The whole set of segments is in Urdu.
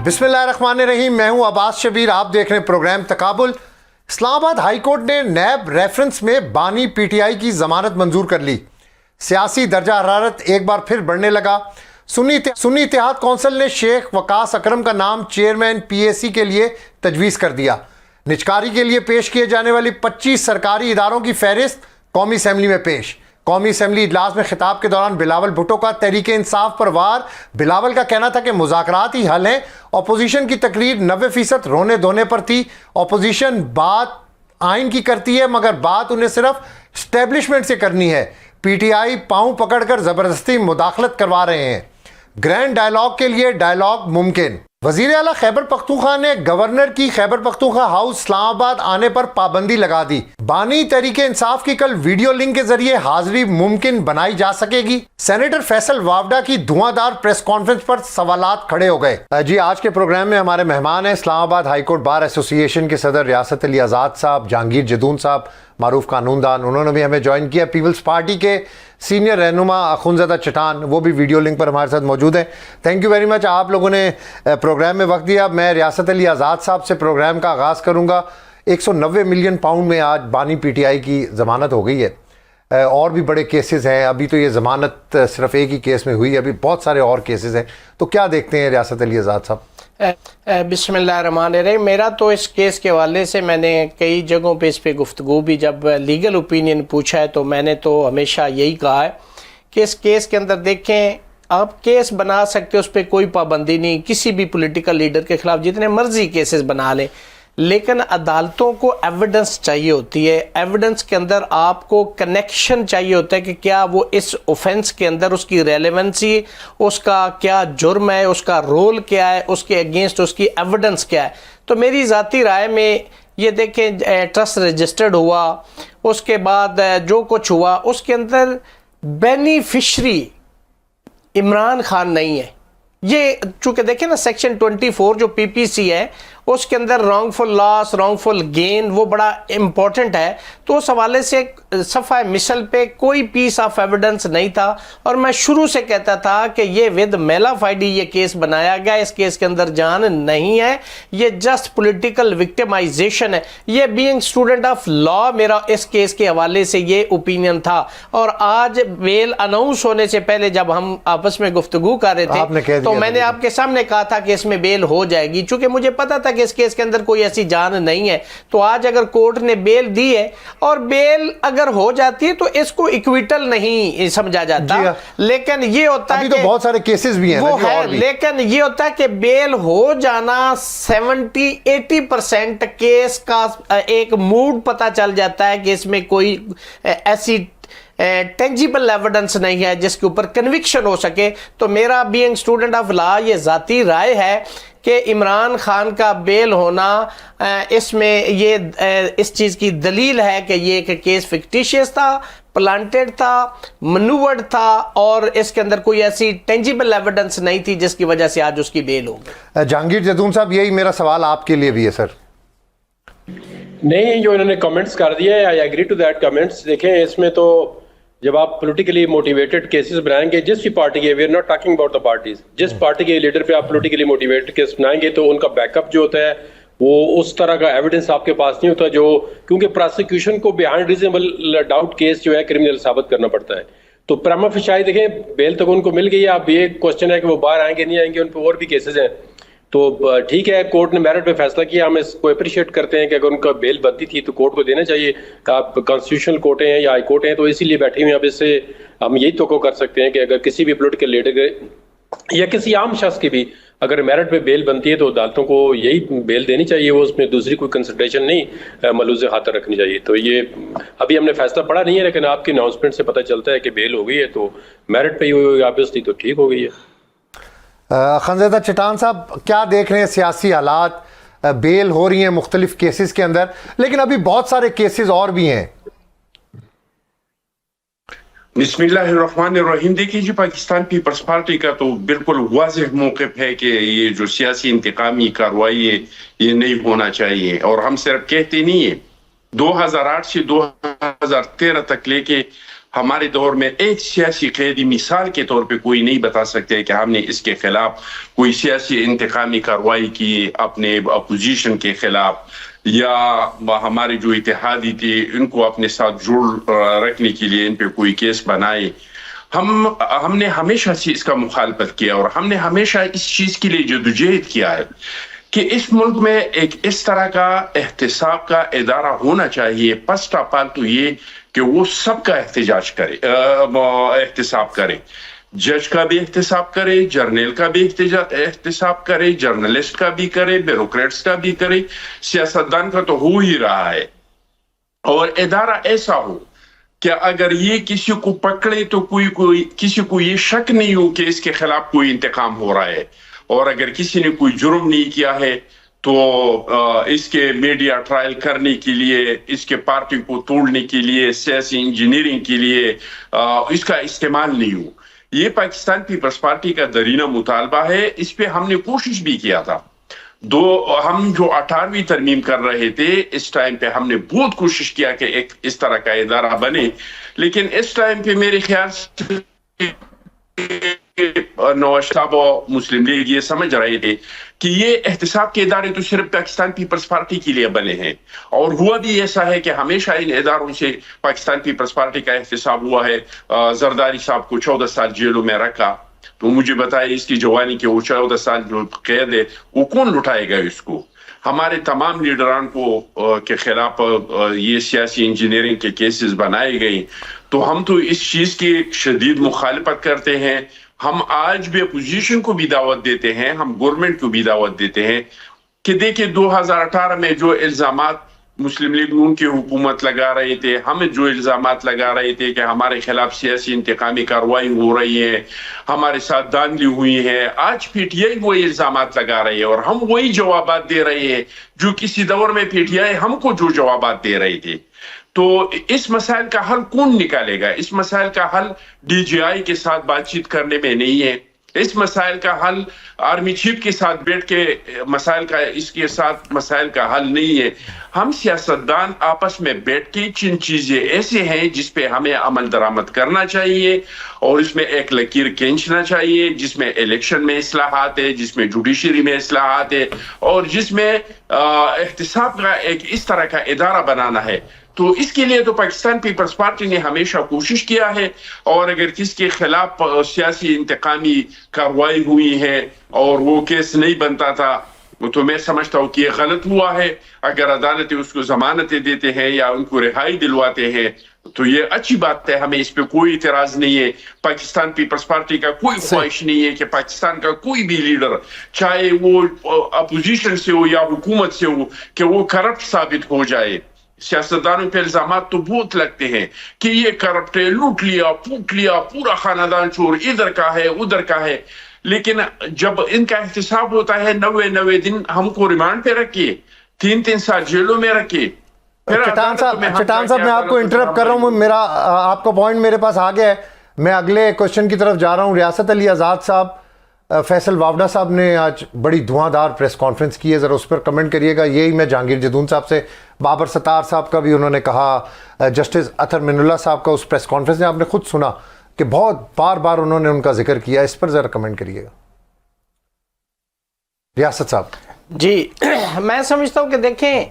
بسم اللہ الرحمن الرحیم، میں ہوں عباس شبیر، آپ دیکھ رہے ہیں پروگرام تقابل۔ اسلام آباد ہائی کورٹ نے نیب ریفرنس میں بانی پی ٹی آئی کی ضمانت منظور کر لی۔ سیاسی درجہ حرارت ایک بار پھر بڑھنے لگا۔ سنی اتحاد کونسل نے شیخ وقاص اکرم کا نام چیئرمین پی اے سی کے لیے تجویز کر دیا۔ نجکاری کے لیے پیش کیے جانے والی 25 سرکاری اداروں کی فہرست قومی اسمبلی میں پیش۔ قومی اسمبلی اجلاس میں خطاب کے دوران بلاول بھٹو کا تحریک انصاف پر وار۔ بلاول کا کہنا تھا کہ مذاکرات ہی حل ہیں۔ اپوزیشن کی تقریر 90% رونے دھونے پر تھی۔ اپوزیشن بات آئین کی کرتی ہے مگر بات انہیں صرف اسٹیبلشمنٹ سے کرنی ہے۔ پی ٹی آئی پاؤں پکڑ کر زبردستی مداخلت کروا رہے ہیں۔ گرینڈ ڈائیلاگ کے لیے ڈائیلاگ ممکن۔ وزیر اعلیٰ خیبر پختونخوا نے گورنر کی خیبر پختونخوا ہاؤس اسلام آباد آنے پر پابندی لگا دی۔ بانی تحریک انصاف کی کل ویڈیو لنک کے ذریعے حاضری ممکن بنائی جا سکے گی۔ سینیٹر فیصل وافڈا کی دھواں دار پریس کانفرنس پر سوالات کھڑے ہو گئے۔ جی، آج کے پروگرام میں ہمارے مہمان ہیں اسلام آباد ہائی کورٹ بار ایسوسی ایشن کے صدر ریاست علی آزاد صاحب، جہانگیر جدون صاحب، معروف قانون دان، انہوں نے بھی ہمیں جوائن کیا۔ پیپلز پارٹی کے سینئر رہنما اخونزادہ چٹان، وہ بھی ویڈیو لنک پر ہمارے ساتھ موجود ہیں۔ تھینک یو ویری مچ، آپ لوگوں نے پروگرام میں وقت دیا۔ میں ریاست علی آزاد صاحب سے پروگرام کا آغاز کروں گا۔ 190 ملین پاؤنڈ میں آج بانی پی ٹی آئی کی ضمانت ہو گئی ہے۔ اور بھی بڑے کیسز ہیں، ابھی تو یہ ضمانت صرف ایک ہی کیس میں ہوئی، ابھی بہت سارے اور کیسز ہیں، تو کیا دیکھتے ہیں ریاست علی آزاد صاحب؟ بسم اللہ الرحمن الرحیم۔ میرا تو اس کیس کے حوالے سے میں نے کئی جگہوں پہ اس پہ گفتگو بھی، جب لیگل اوپینین پوچھا ہے تو میں نے تو ہمیشہ یہی کہا ہے کہ اس کیس کے اندر دیکھیں، آپ کیس بنا سکتے، اس پہ کوئی پابندی نہیں، کسی بھی پولیٹیکل لیڈر کے خلاف جتنے مرضی کیسز بنا لیں، لیکن عدالتوں کو ایویڈنس چاہیے ہوتی ہے۔ ایویڈنس کے اندر آپ کو کنیکشن چاہیے ہوتا ہے کہ کیا وہ اس اوفینس کے اندر اس کی ریلیونسی، اس کا کیا جرم ہے، اس کا رول کیا ہے، اس کے اگینسٹ اس کی ایویڈنس کیا ہے۔ تو میری ذاتی رائے میں یہ دیکھیں، ٹرسٹ رجسٹرڈ ہوا، اس کے بعد جو کچھ ہوا، اس کے اندر بینیفیشری عمران خان نہیں ہے۔ یہ چونکہ دیکھیں نا، سیکشن 24 جو پی پی سی ہے، اس کے اندر رانگ فل لاس، رانگ فل گین، وہ بڑا امپورٹنٹ ہے۔ تو اس حوالے سے صفحہ مثل پہ کوئی پیس آف ایویڈنس نہیں تھا، اور میں شروع سے کہتا تھا کہ یہ ود میلا فائڈی یہ کیس بنایا گیا، اس کیس کے اندر جان نہیں ہے، یہ جسٹ پولیٹیکل وکٹمائزیشن ہے۔ یہ بینگ اسٹوڈنٹ آف لا میرا اس کیس کے حوالے سے یہ اوپینین تھا۔ اور آج بیل اناؤنس ہونے سے پہلے جب ہم آپس میں گفتگو کر رہے تھے تو میں نے آپ کے سامنے کہا تھا کہ اس میں بیل ہو جائے گی، چونکہ مجھے پتا تھا کہ اس کیس کے اندر کوئی ایسی جان نہیں ہے۔ تو آج اگر کورٹ نے بیل دی ہے، اور بیل اگر ہو جاتی ہے تو اس کو ایکویٹل نہیں سمجھا جاتا، لیکن یہ ہوتا ہے ابھی تو بہت سارے کیسز بھی ہیں، وہ ہے، لیکن یہ ہوتا ہے کہ بیل ہو جانا 70-80% کیس کا ایک موڈ پتا چل جاتا ہے کہ اس میں کوئی ایسی ٹینجیبل ایویڈنس نہیں ہے جس کے اوپر کنوکشن ہو سکے۔ تو میرا بینگ اسٹوڈنٹ آف لا یہ ذاتی رائے ہے کہ عمران خان کا بیل ہونا اس میں یہ اس چیز کی دلیل ہے کہ یہ ایک کیس فکٹیشیس تھا، پلانٹڈ تھا، منوورڈ تھا، اور اس کے اندر کوئی ایسی ٹینجیبل ایویڈنس نہیں تھی جس کی وجہ سے آج اس کی بیل ہو گئی۔ جہانگیر جدون صاحب، یہی میرا سوال آپ کے لیے بھی ہے سر۔ نہیں، جو انہوں نے کمنٹس کر دیا ہے، I agree to that comments. دیکھیں، اس میں تو جب آپ پولیٹیکلی موٹیویٹڈ کیسز بنائیں گے، جس بھی پارٹی کے، we are not talking about the parties, جس پارٹی کے لیڈر پہ آپ پولیٹیکلی موٹیویٹڈ کیس بنائیں گے تو ان کا بیک اپ جو ہوتا ہے وہ اس طرح کا ایویڈنس آپ کے پاس نہیں ہوتا، جو کیونکہ پراسیکیوشن کو بیہائنڈ ریزنیبل ڈاؤٹ کیس جو ہے کرمنل ثابت کرنا پڑتا ہے۔ تو پرما فیشائی دیکھیں، بیل تک ان کو مل گئی ہے۔ اب یہ کوشچن ہے کہ وہ باہر آئیں گے نہیں آئیں گے، ان پہ اور بھی کیسز ہیں۔ تو ٹھیک ہے، کورٹ نے میرٹ پہ فیصلہ کیا، ہم اس کو اپریشیٹ کرتے ہیں کہ اگر ان کا بیل بنتی تھی تو کورٹ کو دینا چاہیے۔ آپ کانسٹیٹیوشنل کورٹ ہیں یا ہائی کورٹ ہیں، تو اسی لیے بیٹھے ہوئے ہیں۔ اب اس سے ہم یہی توقع کر سکتے ہیں کہ اگر کسی بھی پولیٹیکل لیڈر یا کسی عام شخص کی بھی اگر میرٹ پہ بیل بنتی ہے تو عدالتوں کو یہی بیل دینی چاہیے، وہ اس میں دوسری کوئی کنسیڈریشن نہیں ملوث خاطر رکھنی چاہیے۔ تو یہ ابھی ہم نے فیصلہ پڑھا نہیں ہے، لیکن آپ کی اناؤنسمنٹ سے پتہ چلتا ہے کہ بیل ہو گئی ہے، تو میرٹ پہ ہی ہوئی آبویسلی تو ٹھیک ہو گئی ہے۔ اخونزادہ چٹان صاحب، کیا دیکھ رہے ہیں سیاسی حالات؟ بیل ہو رہی ہیں مختلف کیسز کے اندر، لیکن ابھی بہت سارے کیسز اور بھی ہیں۔ بسم اللہ الرحمن الرحیم۔ دیکھیے جی، پاکستان پیپلز پارٹی کا تو بالکل واضح موقف ہے کہ یہ جو سیاسی انتقامی کارروائی ہے یہ نہیں ہونا چاہیے، اور ہم صرف کہتے نہیں ہیں 2008 سے 2013 تک لے کے ہمارے دور میں ایک سیاسی قیدی مثال کے طور پہ کوئی نہیں بتا سکتے کہ ہم نے اس کے خلاف کوئی سیاسی انتقامی کارروائی کی اپنے اپوزیشن کے خلاف، یا ہمارے جو اتحادی تھے ان کو اپنے ساتھ جوڑ رکھنے کے لیے ان پہ کوئی کیس بنائے۔ ہم نے ہمیشہ سے اس کا مخالفت کیا، اور ہم نے ہمیشہ اس چیز کے لیے جدوجہد کیا ہے کہ اس ملک میں ایک اس طرح کا احتساب کا ادارہ ہونا چاہیے، فسٹ آف آل تو یہ کہ وہ سب کا احتساب کرے، جج کا بھی احتساب کرے، جرنیل کا بھی احتساب کرے، جرنلسٹ کا بھی کرے، بیوروکریٹس کا بھی کرے، سیاستدان کا تو ہو ہی رہا ہے۔ اور ادارہ ایسا ہو کہ اگر یہ کسی کو پکڑے تو کسی کو یہ شک نہیں ہو کہ اس کے خلاف کوئی انتقام ہو رہا ہے، اور اگر کسی نے کوئی جرم نہیں کیا ہے تو اس کے میڈیا ٹرائل کرنے کے لیے، اس کے پارٹی کو توڑنے کے لیے، سیاسی انجینئرنگ کے لیے اس کا استعمال نہیں ہو۔ یہ پاکستان پیپلز پارٹی کا درینہ مطالبہ ہے، اس پہ ہم نے کوشش بھی کیا تھا۔ ہم جو 18ویں ترمیم کر رہے تھے اس ٹائم پہ ہم نے بہت کوشش کیا کہ ایک اس طرح کا ادارہ بنے، لیکن اس ٹائم پہ میرے خیال سے نواز صاحب اور مسلم لیگ یہ سمجھ رہے تھے کہ یہ احتساب کے ادارے تو صرف پاکستان پیپلز پارٹی کے لیے بنے ہیں، اور ہوا بھی ایسا ہے کہ ہمیشہ ان اداروں سے پاکستان پیپلز پارٹی کا احتساب ہوا ہے۔ زرداری صاحب کو 14 سال جیلوں میں رکھا، تو مجھے بتائے اس کی جوانی کے وہ 14 سال جو قید ہے وہ کون لٹائے گا اس کو؟ ہمارے تمام لیڈران کو کے خلاف یہ سیاسی انجینئرنگ کے کیسز بنائے گئے، تو ہم تو اس چیز کی شدید مخالفت کرتے ہیں۔ ہم آج بھی اپوزیشن کو بھی دعوت دیتے ہیں، ہم گورنمنٹ کو بھی دعوت دیتے ہیں کہ دیکھیں 2018 میں جو الزامات مسلم لیگ نون کی حکومت لگا رہے تھے، ہم جو الزامات لگا رہے تھے کہ ہمارے خلاف سیاسی انتقامی کارروائی ہو رہی ہے، ہمارے ساتھ دھاندلی ہوئی ہے، آج پی ٹی آئی وہی الزامات لگا رہی ہے، اور ہم وہی جوابات دے رہے ہیں جو کسی دور میں پی ٹی آئی ہم کو جو جوابات دے رہے تھے۔ تو اس مسائل کا حل کون نکالے گا؟ اس مسائل کا حل ڈی جی آئی کے ساتھ بات چیت کرنے میں نہیں ہے، اس مسائل کا حل آرمی چیف کے ساتھ بیٹھ کے اس کے ساتھ مسائل کا حل نہیں ہے۔ ہم سیاستدان آپس میں بیٹھ کے چند چیزیں ایسے ہیں جس پہ ہمیں عمل درآمد کرنا چاہیے، اور اس میں ایک لکیر کھینچنا چاہیے، جس میں الیکشن میں اصلاحات ہے، جس میں جوڈیشری میں اصلاحات ہے، اور جس میں احتساب کا ایک اس طرح کا ادارہ بنانا ہے۔ تو اس کے لیے تو پاکستان پیپلز پارٹی نے ہمیشہ کوشش کیا ہے، اور اگر کس کے خلاف سیاسی انتقامی کارروائی ہوئی ہے اور وہ کیس نہیں بنتا تھا تو میں سمجھتا ہوں کہ یہ غلط ہوا ہے۔ اگر عدالتیں اس کو ضمانتیں دیتے ہیں یا ان کو رہائی دلواتے ہیں تو یہ اچھی بات ہے، ہمیں اس پہ کوئی اعتراض نہیں ہے۔ پاکستان پیپلز پارٹی کا کوئی خواہش نہیں ہے کہ پاکستان کا کوئی بھی لیڈر، چاہے وہ اپوزیشن سے ہو یا حکومت سے ہو، کہ وہ کرپٹ ثابت ہو جائے۔ سیاستدانوں پہ الزامات تو بہت لگتے ہیں کہ یہ کرپٹ ہے، لوٹ لیا، پوٹ لیا، پورا خاندان چور، ادھر کا ہے ادھر کا ہے، لیکن جب ان کا احتساب ہوتا ہے 90 دن ہم کو ریمانڈ پہ رکھیے، 3 سال جیلوں میں رکھیے۔ چٹان صاحب میں آپ کو انٹرپٹ کر رہا ہوں، میرا آپ کا پوائنٹ میرے پاس آ گیا ہے، میں اگلے کوشچن کی طرف جا رہا ہوں۔ ریاست علی آزاد صاحب، فیصل واوڈا صاحب نے آج بڑی دھواں دار پریس کانفرنس کی ہے، ذرا اس پر کمنٹ کریے گا۔ یہی میں جہانگیر جدون صاحب سے، بابر ستار صاحب کا بھی انہوں نے کہا، جسٹس اطہر من اللہ صاحب کا اس پریس کانفرنس میں آپ نے خود سنا کہ بہت بار بار انہوں نے ان کا ذکر کیا، اس پر ذرا کمنٹ کریے گا ریاست صاحب۔ جی میں سمجھتا ہوں کہ دیکھیں،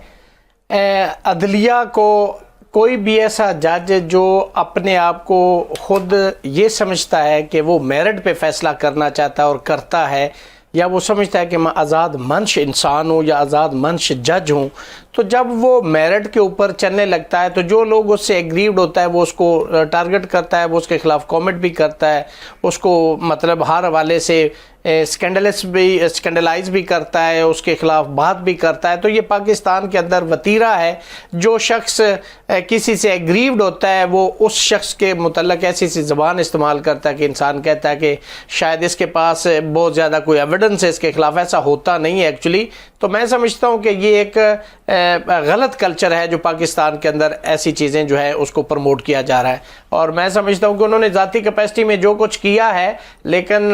عدلیہ کو کوئی بھی ایسا جج جو اپنے آپ کو خود یہ سمجھتا ہے کہ وہ میرٹ پہ فیصلہ کرنا چاہتا ہے اور کرتا ہے، یا وہ سمجھتا ہے کہ میں آزاد منش انسان ہوں یا آزاد منش جج ہوں، تو جب وہ میرٹ کے اوپر چلنے لگتا ہے تو جو لوگ اس سے ایگریوڈ ہوتا ہے وہ اس کو ٹارگٹ کرتا ہے، وہ اس کے خلاف کامنٹ بھی کرتا ہے، اس کو مطلب ہر حوالے سے اسکینڈلائز بھی کرتا ہے، اس کے خلاف بات بھی کرتا ہے۔ تو یہ پاکستان کے اندر وتیرہ ہے، جو شخص کسی سے ایگریوڈ ہوتا ہے وہ اس شخص کے متعلق ایسی سی زبان استعمال کرتا ہے کہ انسان کہتا ہے کہ شاید اس کے پاس بہت زیادہ کوئی ایویڈنس ہے اس کے خلاف۔ ایسا ہوتا نہیں ہے ایکچولی۔ تو میں سمجھتا ہوں کہ یہ ایک غلط کلچر ہے جو پاکستان کے اندر ایسی چیزیں جو ہے اس کو پروموٹ کیا جا رہا ہے، اور میں سمجھتا ہوں کہ انہوں نے ذاتی کیپیسٹی میں جو کچھ کیا ہے، لیکن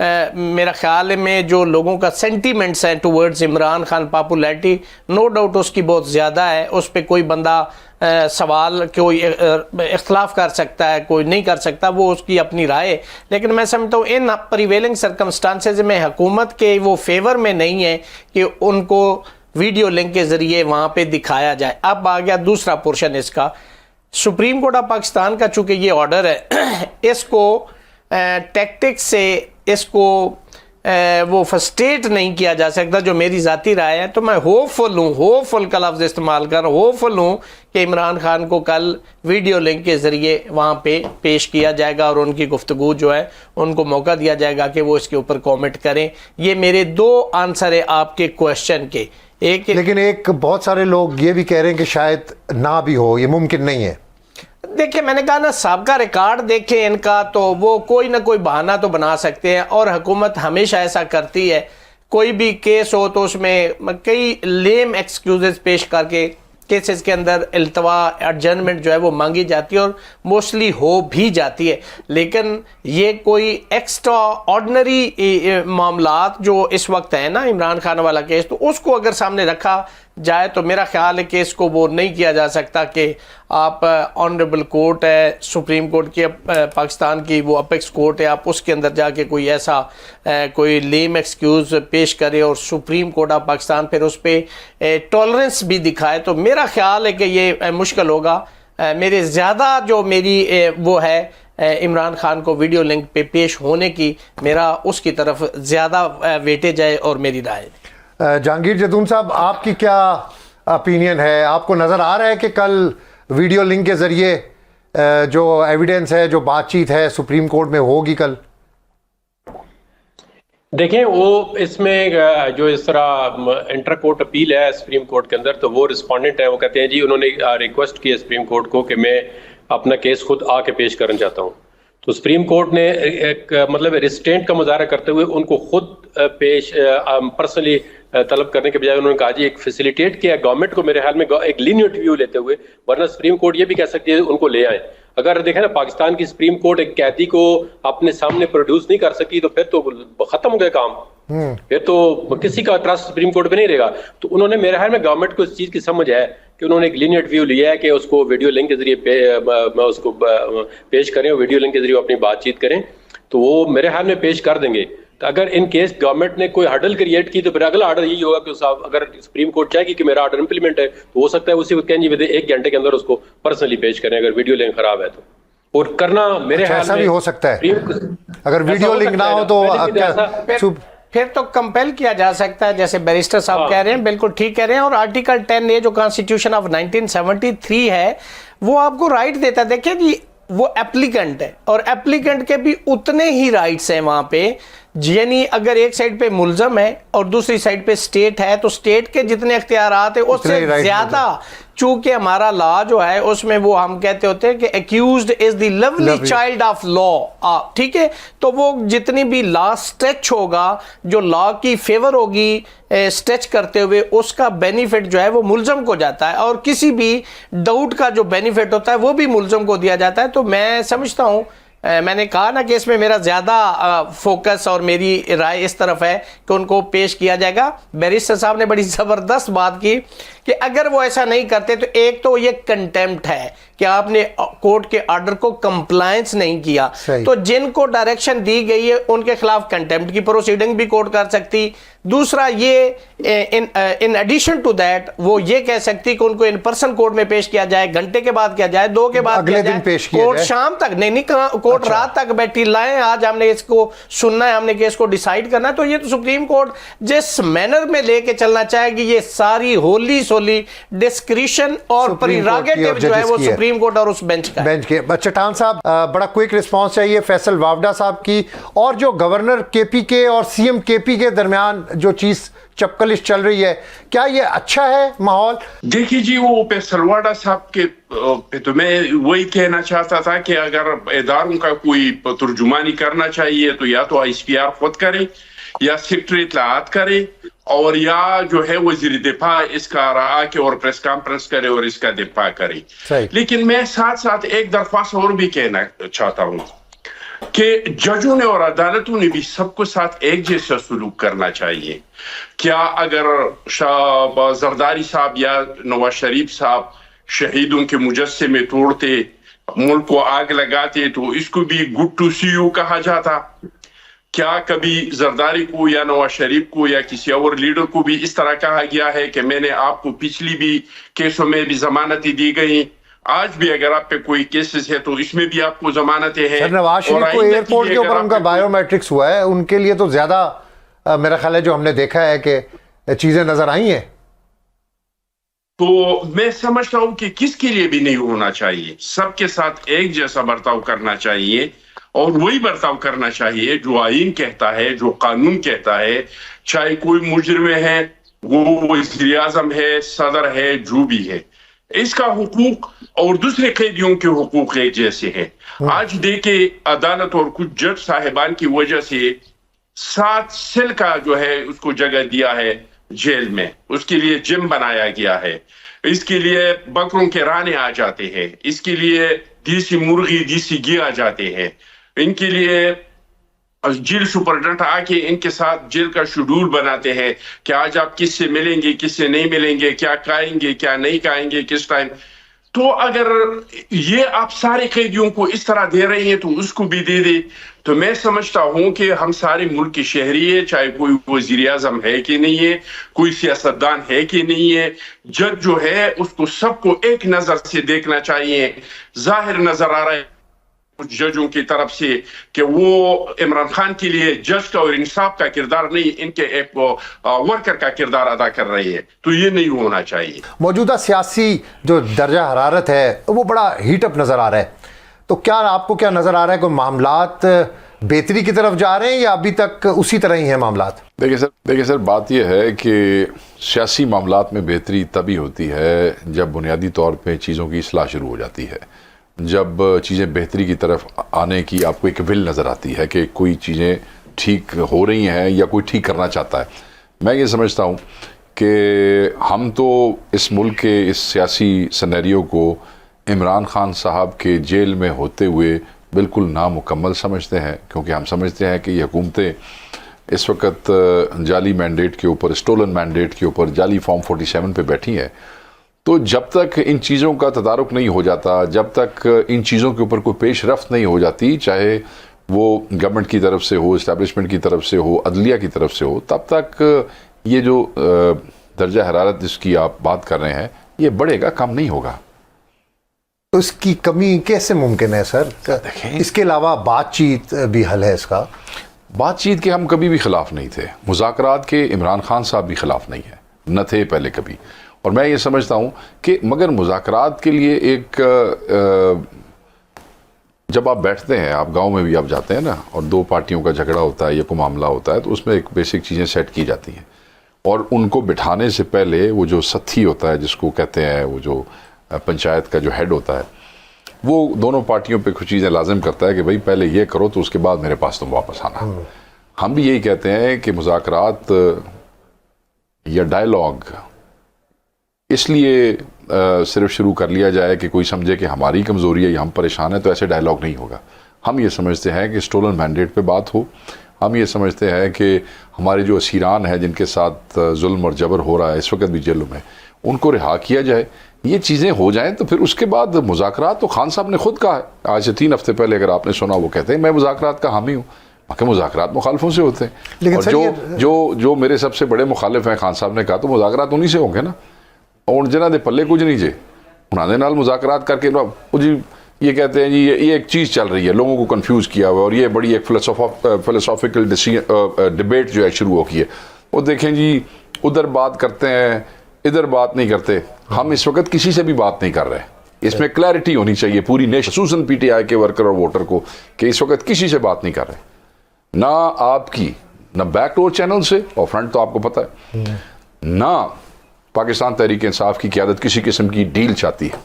میرا خیال میں جو لوگوں کا سینٹیمنٹس ہیں towards Imran Khan popularity no doubt اس کی بہت زیادہ ہے، اس پہ کوئی بندہ سوال کوئی اختلاف کر سکتا ہے، کوئی نہیں کر سکتا، وہ اس کی اپنی رائے ہے، لیکن میں سمجھتا ہوں ان پریویلنگ سرکمسٹانسز میں حکومت کے وہ فیور میں نہیں ہے کہ ان کو ویڈیو لنک کے ذریعے وہاں پہ دکھایا جائے۔ اب آ گیا دوسرا پورشن اس کا، سپریم کورٹ آف پاکستان کا چونکہ یہ آرڈر ہے، اس کو ٹیکٹک سے اس کو وہ فرسٹریٹ نہیں کیا جا سکتا، جو میری ذاتی رائے ہے۔ تو میں ہوپ فل کا لفظ استعمال کر رہا ہوں، ہوپ فل ہوں کہ عمران خان کو کل ویڈیو لنک کے ذریعے وہاں پہ پیش کیا جائے گا اور ان کی گفتگو جو ہے ان کو موقع دیا جائے گا کہ وہ اس کے اوپر کامنٹ کریں۔ یہ میرے دو آنسر ہے آپ کے کویشچن کے۔ لیکن ایک بہت سارے لوگ یہ بھی کہہ رہے ہیں کہ شاید نہ بھی ہو، یہ ممکن نہیں ہے۔ دیکھیں میں نے کہا نا، سابقہ ریکارڈ دیکھیں ان کا، تو وہ کوئی نہ کوئی بہانہ تو بنا سکتے ہیں، اور حکومت ہمیشہ ایسا کرتی ہے، کوئی بھی کیس ہو تو اس میں کئی لیم ایکسکیوزز پیش کر کے کیسز کے اندر التوا ایڈجرنمنٹ جو ہے وہ مانگی جاتی ہے اور موسٹلی ہو بھی جاتی ہے، لیکن یہ کوئی ایکسٹرا آرڈنری معاملات جو اس وقت ہیں نا عمران خان والا کیس، تو اس کو اگر سامنے رکھا جائے تو میرا خیال ہے کہ اس کو وہ نہیں کیا جا سکتا کہ آپ آنریبل کورٹ ہے سپریم کورٹ کی، پاکستان کی وہ اپیکس کورٹ ہے، آپ اس کے اندر جا کے کوئی ایسا کوئی لیم ایکسکیوز پیش کرے اور سپریم کورٹ آف پاکستان پھر اس پہ ٹالرنس بھی دکھائے، تو میرا خیال ہے کہ یہ مشکل ہوگا۔ میرے زیادہ جو میری وہ ہے عمران خان کو ویڈیو لنک پہ پیش ہونے کی، میرا اس کی طرف زیادہ ویٹیج ہے اور میری رائے۔ جہانگیر جدون صاحب، آپ کی کیا اپینین ہے؟ آپ کو نظر آ رہا ہے کہ کل ویڈیو لنک کے ذریعے جو ایویڈنس ہے، جو بات چیت ہے سپریم کورٹ میں ہوگی کل؟ دیکھیں وہ اس میں جو اس طرح انٹر کورٹ اپیل ہے سپریم کورٹ کے اندر، تو وہ رسپونڈنٹ ہے، وہ کہتے ہیں جی انہوں نے ریکویسٹ کی ہے سپریم کورٹ کو کہ میں اپنا کیس خود آ کے پیش کرنا چاہتا ہوں، تو سپریم کورٹ نے ایک مطلب ریسٹرینٹ کا مظاہرہ کرتے ہوئے ان کو خود پیش پرسنلی طلب کرنے کے بجائے انہوں نے کہا جی ایک فیسیلیٹیٹ کیا گورنمنٹ کو، میرے خیال میں ایک لینیٹ ویو لیتے ہوئے، ورنہ سپریم کورٹ یہ بھی کہہ سکتی ہے ان کو لے آئیں۔ اگر دیکھیں نا پاکستان کی سپریم کورٹ ایک قیدی کو اپنے سامنے پروڈیوس نہیں کر سکی تو پھر تو ختم ہو گیا کام، پھر تو کسی کا ٹرسٹ سپریم کورٹ پہ نہیں رہے گا۔ تو انہوں نے میرے خیال میں گورنمنٹ کو اس چیز کی سمجھ ہے کہ انہوں نے ایک لینیٹ ویو لیا ہے کہ اس کو ویڈیو لنک کے ذریعے اس کو پیش کریں، ویڈیو لنک کے ذریعے اپنی بات چیت کریں، تو وہ میرے خیال میں پیش کر دیں گے۔ تو اگر ان کیس گورنمنٹ نے کوئی ہرڈل کریٹ کی تو پھر اگلا آرڈر یہی ہوگا کہ اگر سپریم کورٹ چاہے گی کہ میرا آرڈر امپلیمنٹ ہے تو ہو سکتا ہے اسی وقت کہیں جی 1 گھنٹے کے اندر اس کو پرسنلی پیش کریں اگر ویڈیو لنک خراب ہے تو، اور کرنا میرے خیال میں ایسا بھی ہو سکتا ہے اگر ویڈیو لنک نہ ہو تو پھر تو کمپیل کیا جا سکتا ہے، جیسے بیرسٹر صاحب کہہ رہے ہیں، بالکل ٹھیک کہہ رہے ہیں، اور آرٹیکل 10A جو کانسٹیٹیوشن آف 1973 ہے وہ آپ کو رائٹ دیتا ہے۔ دیکھیں جی وہ اپلیکنٹ ہے اور اپلیکنٹ کے بھی اتنے ہی رائٹس ہیں وہاں پہ، یعنی اگر ایک سائڈ پہ ملزم ہے اور دوسری سائڈ پہ سٹیٹ ہے تو سٹیٹ کے جتنے اختیارات ہیں اس سے زیادہ، چونکہ ہمارا لا جو ہے اس میں وہ ہم کہتے ہوتے ہیں کہ accused is the lovely child of law، ٹھیک ہے، تو وہ جتنی بھی لا سٹریچ ہوگا، جو لا کی فیور ہوگی سٹریچ کرتے ہوئے، اس کا بینیفٹ جو ہے وہ ملزم کو جاتا ہے، اور کسی بھی ڈاؤٹ کا جو بینیفٹ ہوتا ہے وہ بھی ملزم کو دیا جاتا ہے۔ تو میں سمجھتا ہوں، میں نے کہا نا کہ اس میں میرا زیادہ فوکس اور میری رائے اس طرف ہے کہ ان کو پیش کیا جائے گا۔ بیرسٹر صاحب نے بڑی زبردست بات کی کہ اگر وہ ایسا نہیں کرتے تو ایک تو یہ کنٹیمپٹ ہے کہ آپ نے کورٹ کے آرڈر کو کمپلائنس نہیں کیا، تو جن کو ڈائریکشن دی گئی ہے ان کے خلاف کنٹیمپٹ کی پروسیڈنگ بھی کورٹ کر سکتی۔ دوسرا یہ ان ایڈیشن ٹو دیٹ وہ یہ کہہ سکتی کہ ان کو ان پرسن کورٹ میں پیش کیا جائے، گھنٹے کے بعد کیا جائے، 2 کے بعد کیا جائے، کورٹ شام تک نہیں کورٹ رات تک بیٹھی لائیں آج ہم نے اس کو سننا ہے، ہم نے کیس کو ڈیسائیڈ کرنا ہے۔ تو یہ تو سپریم کورٹ جس مینر میں لے کے چلنا چاہے گی، یہ ساری ہولی سولی ڈسکریشن اور پریراگیٹو جو ہے وہ سپریم کورٹ اور اس بینچ کا ہے۔ چٹان صاحب بڑا کوئک رسپانس چاہیے فیصل وافڈا صاحب کی، اور جو گورنر کے پی کے اور سی ایم کے پی کے درمیان جو چیز چپکلش چل رہی ہے، کیا یہ اچھا ہے ماحول؟ دیکھیے جی وہ فیصل وافڈا صاحب کے تو میں وہی کہنا چاہتا تھا کہ اگر اداروں کا کوئی ترجمانی کرنا چاہیے تو یا تو ICPR خود کرے یا سیکرٹری اطلاعات کرے، اور یا جو ہے وزیر دفاع اس کا آ کے اور پریس کانفرنس کرے اور اس کا دفاع کرے۔ لیکن میں ساتھ ساتھ ایک درخواست اور بھی کہنا چاہتا ہوں، کہ ججوں نے اور عدالتوں نے بھی سب کو ساتھ ایک جیسا سلوک کرنا چاہیے. کیا اگر زرداری صاحب یا نواز شریف صاحب شہیدوں کے مجسمے توڑتے, ملک کو آگ لگاتے, تو اس کو بھی گڈ ٹو سی یو کہا جاتا؟ کیا کبھی زرداری کو یا نواز شریف کو یا کسی اور لیڈر کو بھی اس طرح کہا گیا ہے کہ میں نے آپ کو پچھلی بھی کیسوں میں بھی ضمانتیں دی گئی, آج بھی اگر آپ پہ کوئی کیسز ہے تو اس میں بھی آپ کو ضمانتیں ہیں؟ نواز شریف کو ایئرپورٹ کے اوپر ان کا بایو میٹرکس ہوا ہے, ان کے لیے تو زیادہ میرا خیال ہے جو ہم نے دیکھا ہے کہ چیزیں نظر آئی ہیں. تو میں سمجھتا ہوں کہ کس کے لیے بھی نہیں ہونا چاہیے, سب کے ساتھ ایک جیسا برتاؤ کرنا چاہیے, اور وہی برتاؤ کرنا چاہیے جو آئین کہتا ہے, جو قانون کہتا ہے. چاہے کوئی مجرم ہے, وہ وزیر اعظم ہے, صدر ہے, جو بھی ہے, اس کا حقوق اور دوسرے قیدیوں کے حقوق ایک جیسے ہیں. آج دیکھیں عدالت اور کچھ جج صاحبان کی وجہ سے 7 سیل کا جو ہے اس کو جگہ دیا ہے جیل میں, اس کے لیے جم بنایا گیا ہے, اس کے لیے بکروں کے رانے آ جاتے ہیں, اس کے لیے دیسی مرغی دیسی گھی آ جاتے ہیں, ان کے لیے جیل سپرڈنٹ آ کے ان کے ساتھ جیل کا شیڈول بناتے ہیں کہ آج آپ کس سے ملیں گے, کس سے نہیں ملیں گے, کیا کھائیں گے, کیا نہیں کھائیں گے, کس ٹائم. تو اگر یہ آپ سارے قیدیوں کو اس طرح دے رہے ہیں تو اس کو بھی دے دے. تو میں سمجھتا ہوں کہ ہم سارے ملک کے شہری ہیں, چاہے کوئی وزیر اعظم ہے کہ نہیں ہے, کوئی سیاستدان ہے کہ نہیں ہے, جج جو ہے اس کو سب کو ایک نظر سے دیکھنا چاہیے. ظاہر نظر آ رہا ہے کچھ ججوں کی طرف سے کہ وہ عمران خان کے لیے جج کا اور انصاف کا کردار نہیں, ان کے ایک ورکر کا کردار ادا کر رہی ہے. تو یہ نہیں ہونا چاہیے. موجودہ سیاسی جو درجہ حرارت ہے وہ بڑا ہیٹ اپ نظر آ رہا ہے, تو کیا آپ کو کیا نظر آ رہا ہے, کوئی معاملات بہتری کی طرف جا رہے ہیں یا ابھی تک اسی طرح ہی ہیں معاملات؟ دیکھیں سر, بات یہ ہے کہ سیاسی معاملات میں بہتری تبھی ہوتی ہے جب بنیادی طور پہ چیزوں کی اصلاح شروع ہو جاتی ہے, جب چیزیں بہتری کی طرف آنے کی آپ کو ایک ول نظر آتی ہے کہ کوئی چیزیں ٹھیک ہو رہی ہیں یا کوئی ٹھیک کرنا چاہتا ہے. میں یہ سمجھتا ہوں کہ ہم تو اس ملک کے اس سیاسی سینیریو کو عمران خان صاحب کے جیل میں ہوتے ہوئے بالکل نامکمل سمجھتے ہیں, کیونکہ ہم سمجھتے ہیں کہ یہ حکومتیں اس وقت جعلی مینڈیٹ کے اوپر, اسٹولن مینڈیٹ کے اوپر, جعلی فارم 47 پہ بیٹھی ہیں. تو جب تک ان چیزوں کا تدارک نہیں ہو جاتا, جب تک ان چیزوں کے اوپر کوئی پیش رفت نہیں ہو جاتی, چاہے وہ گورنمنٹ کی طرف سے ہو, اسٹیبلشمنٹ کی طرف سے ہو, عدلیہ کی طرف سے ہو, تب تک یہ جو درجہ حرارت جس کی آپ بات کر رہے ہیں یہ بڑھے گا, کم نہیں ہوگا. تو اس کی کمی کیسے ممکن ہے سر؟ اس کے علاوہ بات چیت بھی حل ہے اس کا؟ بات چیت کے ہم کبھی بھی خلاف نہیں تھے, مذاکرات کے عمران خان صاحب بھی خلاف نہیں ہیں, نہ تھے پہلے کبھی. اور میں یہ سمجھتا ہوں کہ مگر مذاکرات کے لیے ایک جب آپ بیٹھتے ہیں, آپ گاؤں میں بھی آپ جاتے ہیں نا, اور 2 پارٹیوں کا جھگڑا ہوتا ہے یا کوئی معاملہ ہوتا ہے, تو اس میں ایک بیسک چیزیں سیٹ کی جاتی ہیں, اور ان کو بٹھانے سے پہلے وہ جو ساتھی ہوتا ہے جس کو کہتے ہیں, وہ جو پنچایت کا جو ہیڈ ہوتا ہے, وہ دونوں پارٹیوں پہ کچھ چیزیں لازم کرتا ہے کہ بھائی پہلے یہ کرو تو اس کے بعد میرے پاس تم واپس آنا. ہم بھی یہی کہتے ہیں کہ مذاکرات یا ڈائلاگ اس لیے صرف شروع کر لیا جائے کہ کوئی سمجھے کہ ہماری کمزوری ہے یا ہم پریشان ہیں, تو ایسے ڈائلاگ نہیں ہوگا. ہم یہ سمجھتے ہیں کہ اسٹولن مینڈیٹ پہ بات ہو, ہم یہ سمجھتے ہیں کہ ہمارے جو اسیران ہیں جن کے ساتھ ظلم اور جبر ہو رہا ہے اس وقت بھی جیلوں میں, ان کو رہا کیا جائے. یہ چیزیں ہو جائیں تو پھر اس کے بعد مذاکرات, تو خان صاحب نے خود کہا ہے آج سے 3 ہفتے پہلے, اگر آپ نے سنا, وہ کہتے ہیں میں مذاکرات کا حامی ہوں, باقی مذاکرات مخالفوں سے ہوتے ہیں. اور جو میرے سب سے بڑے مخالف ہیں, خان صاحب نے کہا تو مذاکرات انہی سے ہوں گے نا, اور جنہاں دے پلے کچھ نہیں جے, انہوں نے نال مذاکرات کر کے جی یہ کہتے ہیں جی یہ ایک چیز چل رہی ہے, لوگوں کو کنفیوز کیا ہوا, اور یہ بڑی ایک فلسافیکل ڈبیٹ جو ہے شروع ہو کی ہے. وہ دیکھیں جی ادھر بات کرتے ہیں, ادھر بات نہیں کرتے. ہم اس وقت کسی سے بھی بات نہیں کر رہے, اس میں کلیئرٹی ہونی چاہیے پوری نیشن, خصوصاً پی ٹی آئی کے ورکر اور ووٹر کو, کہ اس وقت کسی سے بات نہیں کر رہے, نہ آپ کی, نہ بیک ڈور چینل سے, اور فرنٹ تو آپ کو پتہ ہے, نہ پاکستان تحریک انصاف کی قیادت کسی قسم کی ڈیل چاہتی ہے.